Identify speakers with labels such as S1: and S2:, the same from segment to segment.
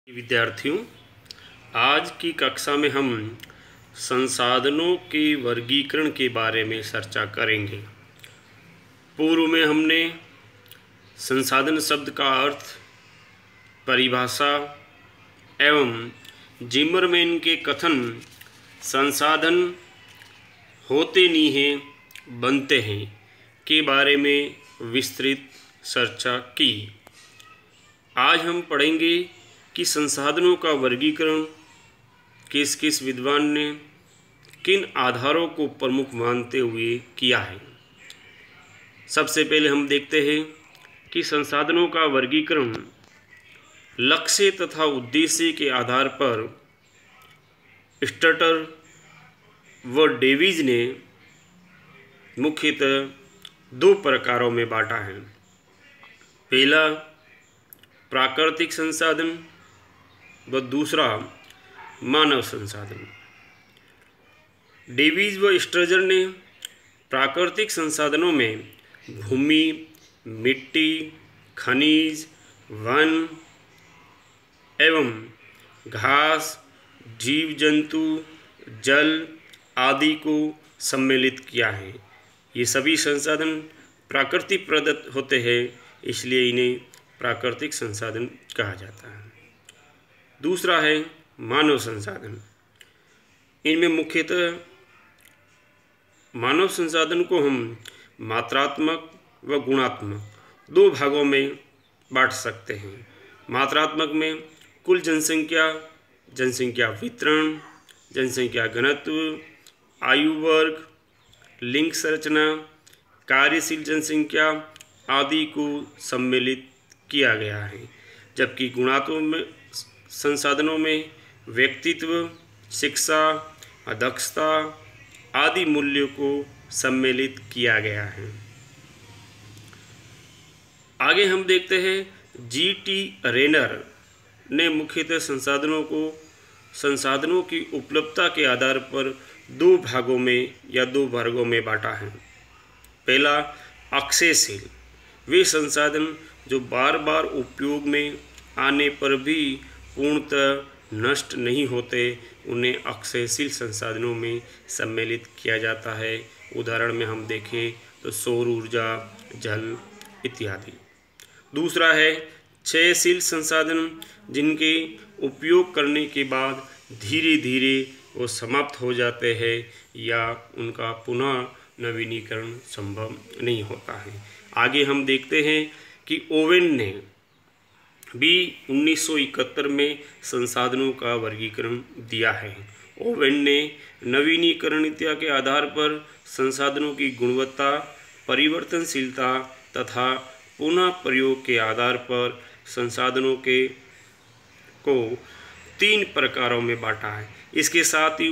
S1: विद्यार्थियों, आज की कक्षा में हम संसाधनों के वर्गीकरण के बारे में चर्चा करेंगे। पूर्व में हमने संसाधन शब्द का अर्थ, परिभाषा एवं जिमरमैन के कथन संसाधन होते नहीं हैं बनते हैं के बारे में विस्तृत चर्चा की। आज हम पढ़ेंगे कि संसाधनों का वर्गीकरण किस किस विद्वान ने किन आधारों को प्रमुख मानते हुए किया है। सबसे पहले हम देखते हैं कि संसाधनों का वर्गीकरण लक्ष्य तथा उद्देश्य के आधार पर स्टटर व डेविज ने मुख्यतः दो प्रकारों में बांटा है। पहला प्राकृतिक संसाधन व दूसरा मानव संसाधन। डेविज व स्ट्रजर ने प्राकृतिक संसाधनों में भूमि, मिट्टी, खनिज, वन एवं घास, जीव जंतु, जल आदि को सम्मिलित किया है। ये सभी संसाधन प्राकृतिक प्रदत्त होते हैं, इसलिए इन्हें प्राकृतिक संसाधन कहा जाता है। दूसरा है मानव संसाधन। इनमें मुख्यतः मानव संसाधन को हम मात्रात्मक व गुणात्मक दो भागों में बांट सकते हैं। मात्रात्मक में कुल जनसंख्या, जनसंख्या वितरण, जनसंख्या घनत्व, आयु वर्ग, लिंग संरचना, कार्यशील जनसंख्या आदि को सम्मिलित किया गया है। जबकि गुणात्मक संसाधनों में व्यक्तित्व, शिक्षा, दक्षता आदि मूल्यों को सम्मिलित किया गया है। आगे हम देखते हैं जी.टी. रेनर ने मुख्यतः संसाधनों की उपलब्धता के आधार पर दो भागों में या दो वर्गों में बांटा है। पहला अक्षयशील, वे संसाधन जो बार बार उपयोग में आने पर भी पूर्णतः नष्ट नहीं होते, उन्हें अक्षयशील संसाधनों में सम्मिलित किया जाता है। उदाहरण में हम देखें तो सौर ऊर्जा, जल इत्यादि। दूसरा है क्षयशील संसाधन, जिनके उपयोग करने के बाद धीरे धीरे वो समाप्त हो जाते हैं या उनका पुनः नवीनीकरण संभव नहीं होता है। आगे हम देखते हैं कि ओवेन ने भी 1971 में संसाधनों का वर्गीकरण दिया है। ओवेन ने नवीनीकरणीयता के आधार पर संसाधनों की गुणवत्ता, परिवर्तनशीलता तथा पुनः प्रयोग के आधार पर संसाधनों को तीन प्रकारों में बांटा है। इसके साथ ही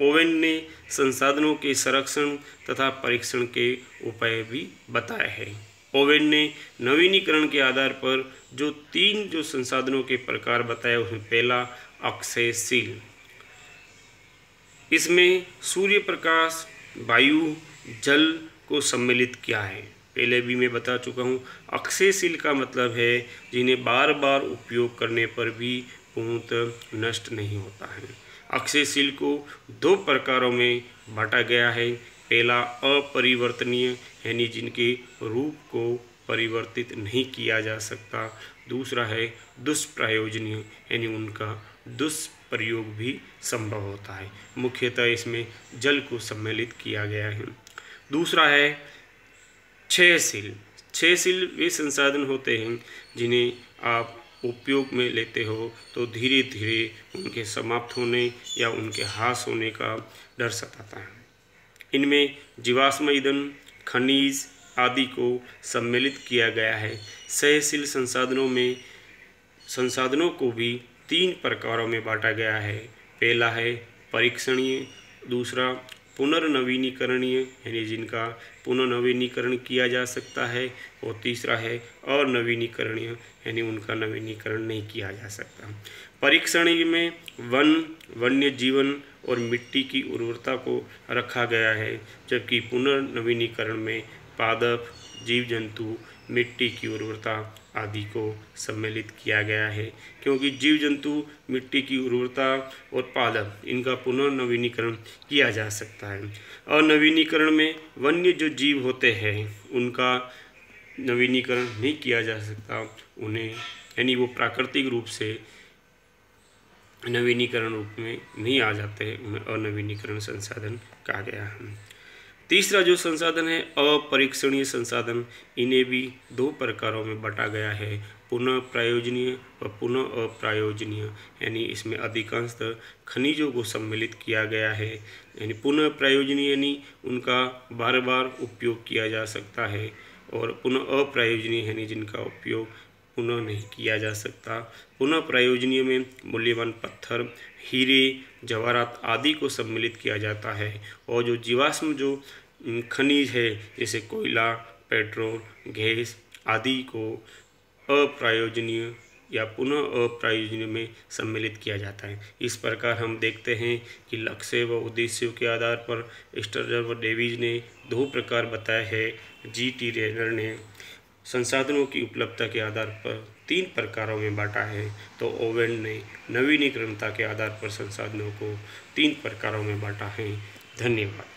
S1: ओवेन ने संसाधनों के संरक्षण तथा परीक्षण के उपाय भी बताए हैं। ओवेन ने नवीनीकरण के आधार पर जो संसाधनों के प्रकार बताए, उसमें पहला अक्षयशील, इसमें सूर्य प्रकाश, वायु, जल को सम्मिलित किया है। पहले भी मैं बता चुका हूँ। अक्षयशील का मतलब है जिन्हें बार बार उपयोग करने पर भी पूर्णतः नष्ट नहीं होता है। अक्षयशील को दो प्रकारों में बांटा गया है। पहला अपरिवर्तनीय, यानी जिनके रूप को परिवर्तित नहीं किया जा सकता। दूसरा है दुष्प्रयोजनीय, यानी उनका दुष्प्रयोग भी संभव होता है। मुख्यतः इसमें जल को सम्मिलित किया गया है। दूसरा है क्षयशील। क्षयशील वे संसाधन होते हैं जिन्हें आप उपयोग में लेते हो तो धीरे धीरे उनके समाप्त होने या उनके ह्रास होने का डर सताता है। इनमें जीवाश्म ईंधन, खनिज आदि को सम्मिलित किया गया है। क्षयशील संसाधनों को भी तीन प्रकारों में बांटा गया है। पहला है परीक्षणीय, दूसरा पुनर्नवीनीकरणीय, यानी जिनका पुनर्नवीनीकरण किया जा सकता है, और तीसरा है अनवीनीकरणीय, यानी उनका नवीनीकरण नहीं किया जा सकता। परीक्षणीय में वन, वन्य जीवन और मिट्टी की उर्वरता को रखा गया है, जबकि पुनर्नवीनीकरण में पादप, जीव जंतु, मिट्टी की उर्वरता आदि को सम्मिलित किया गया है, क्योंकि जीव जंतु, मिट्टी की उर्वरता और पादप, इनका पुनः नवीनीकरण किया जा सकता है। और नवीनीकरण में वन्य जो जीव होते हैं उनका नवीनीकरण नहीं किया जा सकता, उन्हें यानी वो प्राकृतिक रूप से नवीनीकरण रूप में नहीं आ जाते, उन्हें अनवीनीकरण संसाधन कहा गया है। तीसरा जो संसाधन है अपरीक्षणीय संसाधन, इन्हें भी दो प्रकारों में बांटा गया है, पुनः प्रयोजनीय व पुनः अप्रयोजनीय। यानी इसमें अधिकांशतः खनिजों को सम्मिलित किया गया है। यानी पुनः प्रयोजनीय यानी उनका बार बार उपयोग किया जा सकता है, और पुनः अप्रयोजनीय यानी जिनका उपयोग पुनः नहीं किया जा सकता। पुनः प्रयोजनीय में मूल्यवान पत्थर, हीरे, जवाहरात आदि को सम्मिलित किया जाता है, और जो जीवाश्म जो खनिज है जैसे कोयला, पेट्रोल, गैस आदि को अप्रयोजनीय या पुनः अप्रयोजनीय में सम्मिलित किया जाता है। इस प्रकार हम देखते हैं कि लक्ष्य व उद्देश्यों के आधार पर स्टर्जर व डेविज ने दो प्रकार बताए हैं। जी.टी. रेनर ने संसाधनों की उपलब्धता के आधार पर 3 प्रकारों में बांटा है, तो ओवेन ने नवीनीकरणता के आधार पर संसाधनों को 3 प्रकारों में बांटा है। धन्यवाद।